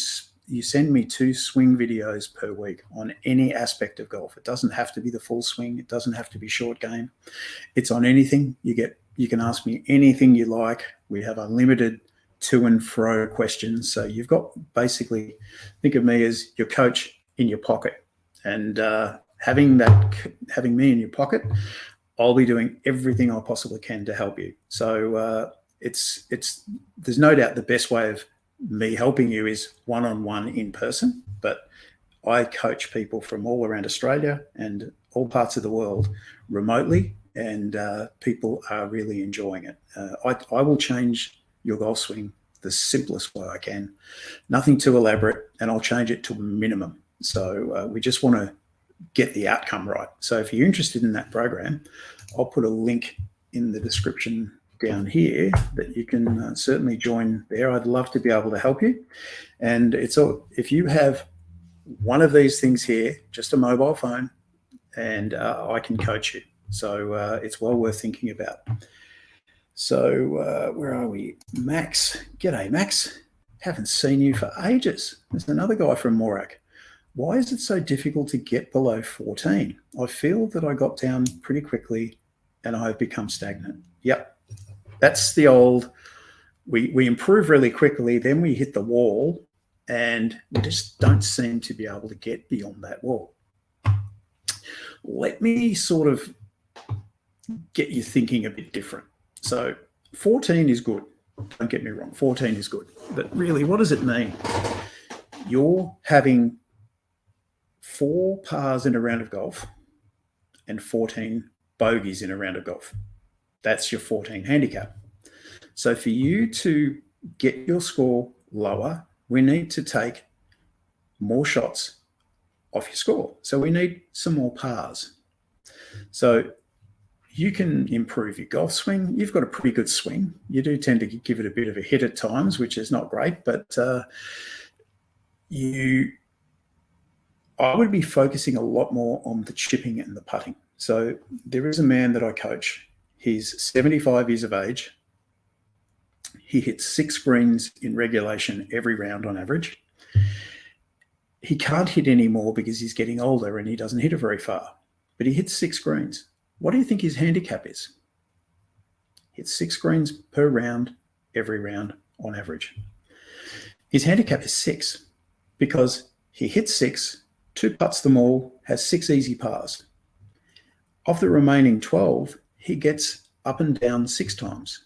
send me 2 swing videos per week on any aspect of golf. It doesn't have to be the full swing. It doesn't have to be short game. It's on anything. You can ask me anything you like. We have unlimited to and fro questions. So you've got, basically, think of me as your coach in your pocket, and having me in your pocket, I'll be doing everything I possibly can to help you. So there's no doubt the best way of me helping you is one-on-one in person, but I coach people from all around Australia and all parts of the world remotely, and people are really enjoying it. I will change your golf swing the simplest way I can, nothing too elaborate, and I'll change it to a minimum. So we just want to get the outcome right. So if you're interested in that program, I'll put a link in the description down here that you can certainly join there. I'd love to be able to help you. And it's all, if you have one of these things here, just a mobile phone, and I can coach you. So it's well worth thinking about. So where are we? Max. G'day, Max. Haven't seen you for ages. There's another guy from Morak. Why is it so difficult to get below 14? I feel that I got down pretty quickly and I've become stagnant. Yep. That's the old, we improve really quickly, then we hit the wall, and we just don't seem to be able to get beyond that wall. Let me sort of get you thinking a bit different. So 14 is good. Don't get me wrong, 14 is good. But really, what does it mean? You're having 4 pars in a round of golf and 14 bogeys in a round of golf. That's your 14 handicap. So for you to get your score lower, we need to take more shots off your score. So we need some more pars. So you can improve your golf swing. You've got a pretty good swing. You do tend to give it a bit of a hit at times, which is not great, but I would be focusing a lot more on the chipping and the putting. So there is a man that I coach. He's 75 years of age. He hits 6 greens in regulation every round on average. He can't hit anymore because he's getting older and he doesn't hit it very far, but he hits 6 greens. What do you think his handicap is? Hits 6 greens per round, every round on average. His handicap is 6 because he hits 6, 2 putts them all, has 6 easy pars. Of the remaining 12, he gets up and down 6 times,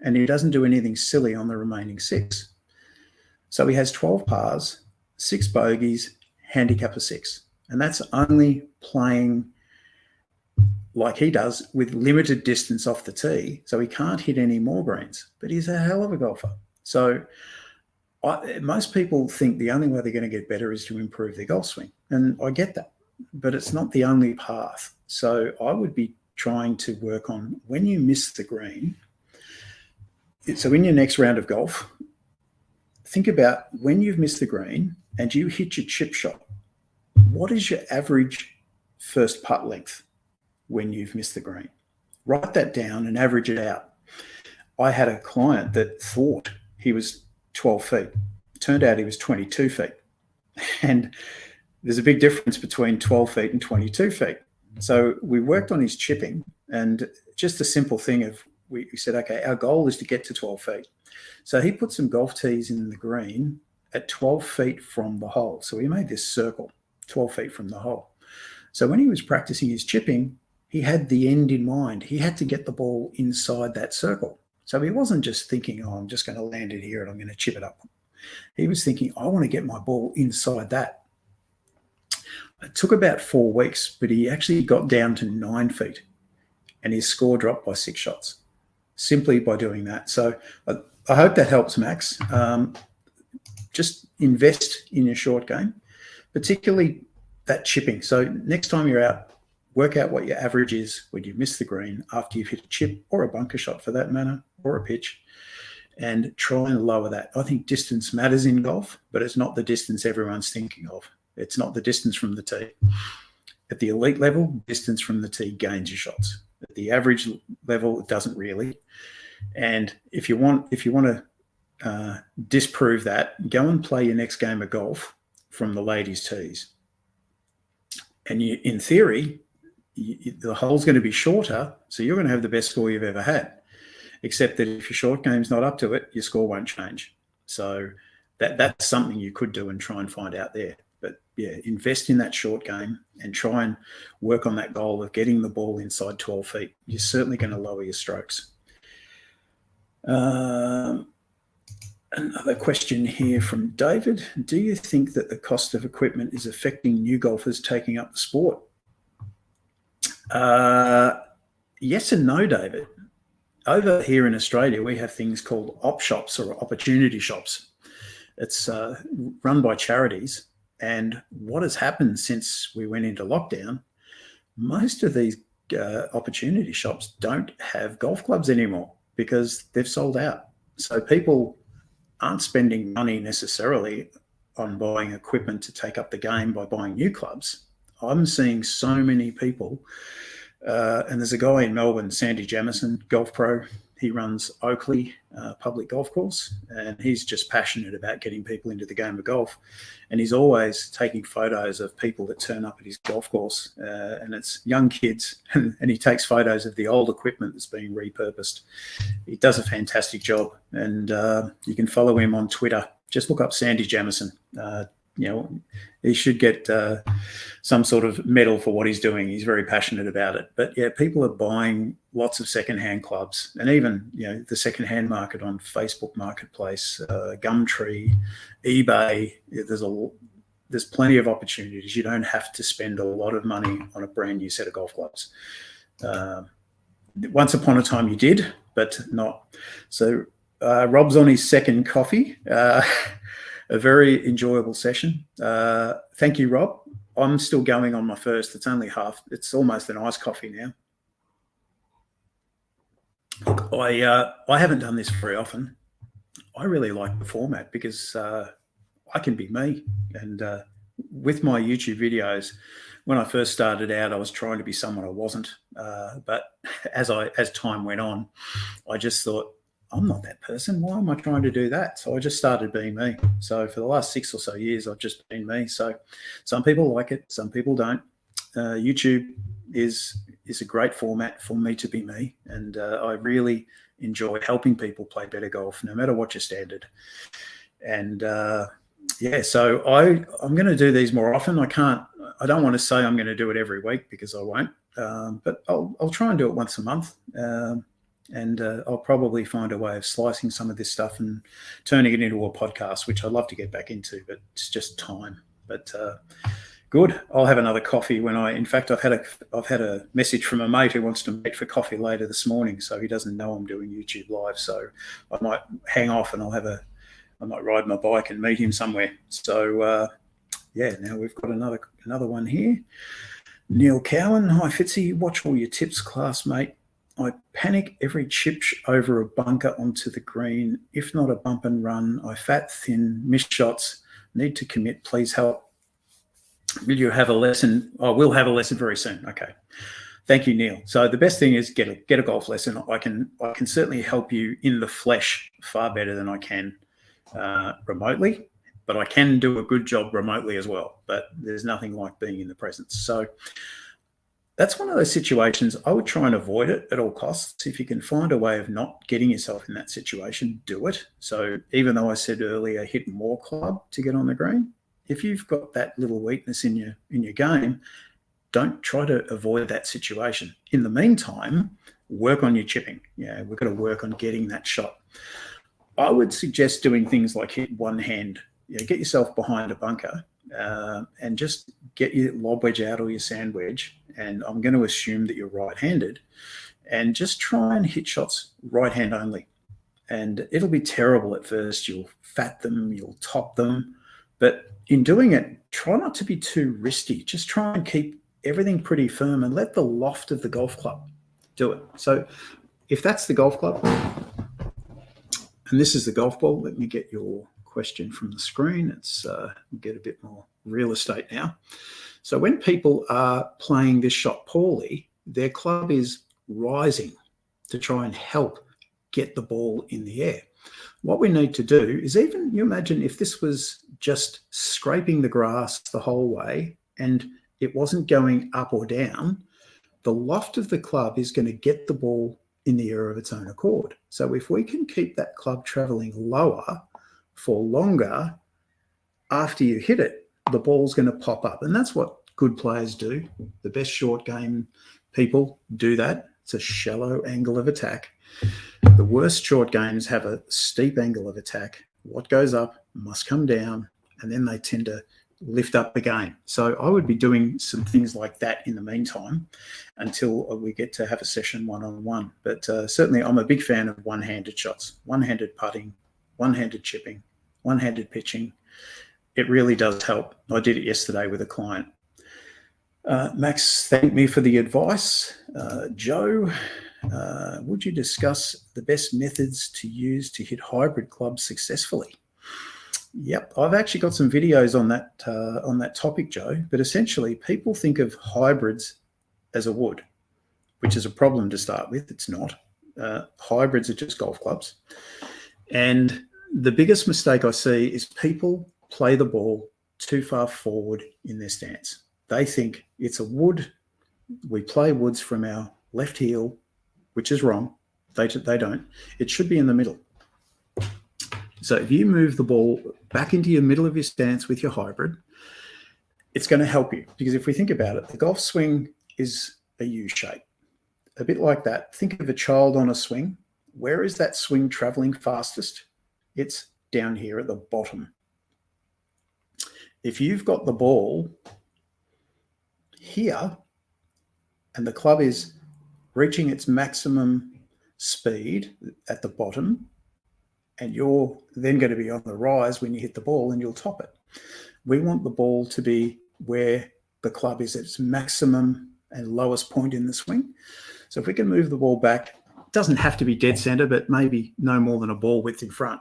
and he doesn't do anything silly on the remaining 6. So he has 12 pars, 6 bogeys, handicap of 6. And that's only playing like he does with limited distance off the tee. So he can't hit any more greens, but he's a hell of a golfer. So most people think the only way they're going to get better is to improve their golf swing. And I get that, but it's not the only path. So I would be trying to work on when you miss the green. So in your next round of golf, think about when you've missed the green and you hit your chip shot. What is your average first putt length when you've missed the green? Write that down and average it out. I had a client that thought he was 12 feet. Turned out he was 22 feet. And there's a big difference between 12 feet and 22 feet. So we worked on his chipping, and just a simple thing of, we said, okay, our goal is to get to 12 feet. So he put some golf tees in the green at 12 feet from the hole. So he made this circle 12 feet from the hole. So when he was practicing his chipping, he had the end in mind. He had to get the ball inside that circle. So he wasn't just thinking, oh, I'm just going to land it here and I'm going to chip it up. He was thinking, I want to get my ball inside that. It took about 4 weeks, but he actually got down to 9 feet and his score dropped by 6 shots simply by doing that. So I hope that helps, Max. Just invest in your short game, particularly that chipping. So next time you're out, work out what your average is when you miss the green after you've hit a chip or a bunker shot for that matter, or a pitch, and try and lower that. I think distance matters in golf, but it's not the distance everyone's thinking of. It's not the distance from the tee. At the elite level, distance from the tee gains your shots. At the average level, it doesn't really. And if you want to disprove that, go and play your next game of golf from the ladies' tees. And in theory, the hole's going to be shorter, so you're going to have the best score you've ever had. Except that if your short game's not up to it, your score won't change. So that's something you could do and try and find out there. But yeah, invest in that short game and try and work on that goal of getting the ball inside 12 feet. You're certainly going to lower your strokes. Another question here from David. Do you think that the cost of equipment is affecting new golfers taking up the sport? Yes and no, David. Over here in Australia, we have things called op shops or opportunity shops. It's run by charities. And what has happened since we went into lockdown, most of these opportunity shops don't have golf clubs anymore because they've sold out. So people aren't spending money necessarily on buying equipment to take up the game by buying new clubs. I'm seeing so many people, and there's a guy in Melbourne, Sandy Jamison, golf pro. He runs Oakley public golf course, and he's just passionate about getting people into the game of golf. And he's always taking photos of people that turn up at his golf course, and it's young kids, and he takes photos of the old equipment that's being repurposed. He does a fantastic job, and you can follow him on Twitter. Just look up Sandy Jamison. He should get some sort of medal for what he's doing. He's very passionate about it. But yeah, people are buying lots of secondhand clubs, and even the secondhand market on Facebook Marketplace, Gumtree, eBay. There's plenty of opportunities. You don't have to spend a lot of money on a brand new set of golf clubs. Once upon a time you did, but not. So Rob's on his second coffee. A very enjoyable session. Thank you, Rob. I'm still going on my first. It's only half. It's almost an iced coffee now. Look, I haven't done this very often. I really like the format because I can be me. And with my YouTube videos, when I first started out, I was trying to be someone I wasn't. But as time went on, I just thought, I'm not that person. Why am I trying to do that? So I just started being me. So for the last 6 or so years, I've just been me. So some people like it, some people don't. YouTube is a great format for me to be me. And I really enjoy helping people play better golf, no matter what your standard. And so I'm going to do these more often. I don't want to say I'm going to do it every week because I won't. But I'll try and do it once a month. And I'll probably find a way of slicing some of this stuff and turning it into a podcast, which I'd love to get back into, but it's just time. But good. I'll have another coffee in fact, I've had a message from a mate who wants to meet for coffee later this morning, so he doesn't know I'm doing YouTube live. So I might hang off and I might ride my bike and meet him somewhere. So now we've got another one here. Neil Cowan. Hi, Fitzy. Watch all your tips, classmate. I panic every chip over a bunker onto the green. If not a bump and run, I fat, thin, miss shots, need to commit. Please help. Will you have a lesson? I will have a lesson very soon. Okay. Thank you, Neil. So the best thing is get a golf lesson. I can certainly help you in the flesh far better than I can remotely. but I can do a good job remotely as well. But there's nothing like being in the presence. So that's one of those situations I would try and avoid it at all costs. If you can find a way of not getting yourself in that situation, do it. So even though I said earlier, hit more club to get on the green, if you've got that little weakness in your game, don't try to avoid that situation. In the meantime, work on your chipping. Yeah, we've got to work on getting that shot. I would suggest doing things like hit one hand. Get yourself behind a bunker and just get your lob wedge out or your sand wedge. And I'm going to assume that you're right-handed, and just try and hit shots right hand only. And it'll be terrible at first. You'll fat them, you'll top them. But in doing it, try not to be too wristy. Just try and keep everything pretty firm and let the loft of the golf club do it. So if that's the golf club and this is the golf ball, let me get your question from the screen. It's get a bit more real estate now. So when people are playing this shot poorly, their club is rising to try and help get the ball in the air. What we need to do is, even you imagine if this was just scraping the grass the whole way and it wasn't going up or down, the loft of the club is going to get the ball in the air of its own accord. So if we can keep that club traveling lower for longer, after you hit it, the ball's going to pop up. And that's what good players do. The best short game people do that. It's a shallow angle of attack. The worst short games have a steep angle of attack. What goes up must come down, and then they tend to lift up the game. So I would be doing some things like that in the meantime until we get to have a session one-on-one. But certainly I'm a big fan of one-handed shots, one-handed putting, one-handed chipping, one-handed pitching. It really does help. I did it yesterday with a client. Max thanked me for the advice. Joe, would you discuss the best methods to use to hit hybrid clubs successfully? Yep, I've actually got some videos on that topic, Joe. But essentially, people think of hybrids as a wood, which is a problem to start with. It's not. Hybrids are just golf clubs. And the biggest mistake I see is people play the ball too far forward in their stance. They think it's a wood. We play woods from our left heel, which is wrong. They don't. It should be in the middle. So if you move the ball back into your middle of your stance with your hybrid, it's going to help you. Because if we think about it, the golf swing is a U shape. A bit like that. Think of a child on a swing. Where is that swing traveling fastest? It's down here at the bottom. If you've got the ball here and the club is reaching its maximum speed at the bottom, and you're then going to be on the rise when you hit the ball and you'll top it. We want the ball to be where the club is at its maximum and lowest point in the swing. So if we can move the ball back, it doesn't have to be dead center, but maybe no more than a ball width in front.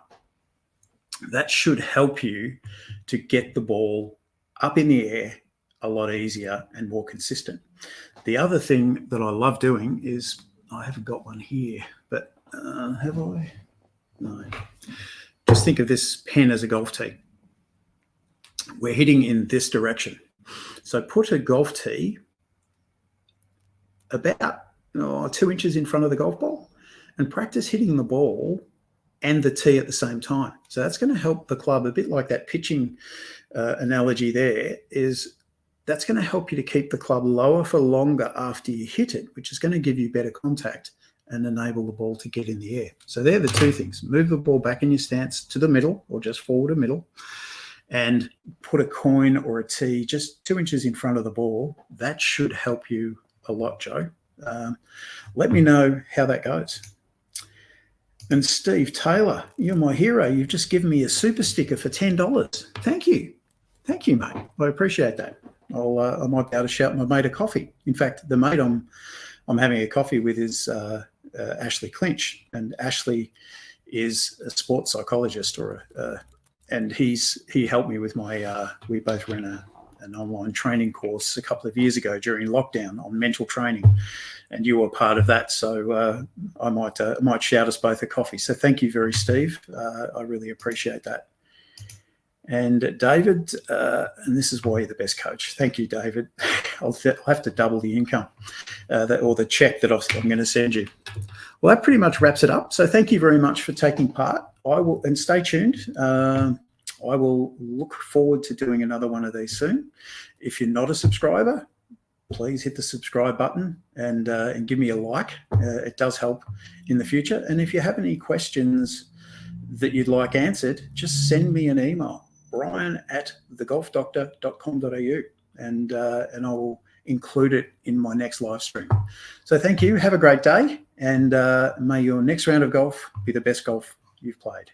That should help you to get the ball up in the air a lot easier and more consistent. The other thing that I love doing is, I haven't got one here, but have I? No. Just think of this pen as a golf tee. We're hitting in this direction. So put a golf tee about 2 inches in front of the golf ball and practice hitting the ball and the tee at the same time. So that's going to help the club, a bit like that pitching analogy there, is that's going to help you to keep the club lower for longer after you hit it, which is going to give you better contact and enable the ball to get in the air. So they're the two things. Move the ball back in your stance to the middle, or just forward to middle, and put a coin or a tee just 2 inches in front of the ball. That should help you a lot, Joe. Let me know how that goes. And Steve Taylor, you're my hero. You've just given me a super sticker for $10. Thank you. Thank you, mate. I appreciate that. I might be able to shout my mate a coffee. In fact, the mate I'm having a coffee with is Ashley Clinch, and Ashley is a sports psychologist, and he helped me with my. We both ran an online training course a couple of years ago during lockdown on mental training, and you were part of that. So I might shout us both a coffee. So thank you Steve. I really appreciate that. And David, and this is why you're the best coach. Thank you, David. I'll have to double the income or the check that I'm going to send you. Well, that pretty much wraps it up. So thank you very much for taking part. And stay tuned. I will look forward to doing another one of these soon. If you're not a subscriber, please hit the subscribe button and give me a like. It does help in the future. And if you have any questions that you'd like answered, just send me an email, brian@thegolfdoctor.com.au, and I will include it in my next live stream. So thank you. Have a great day, and may your next round of golf be the best golf you've played.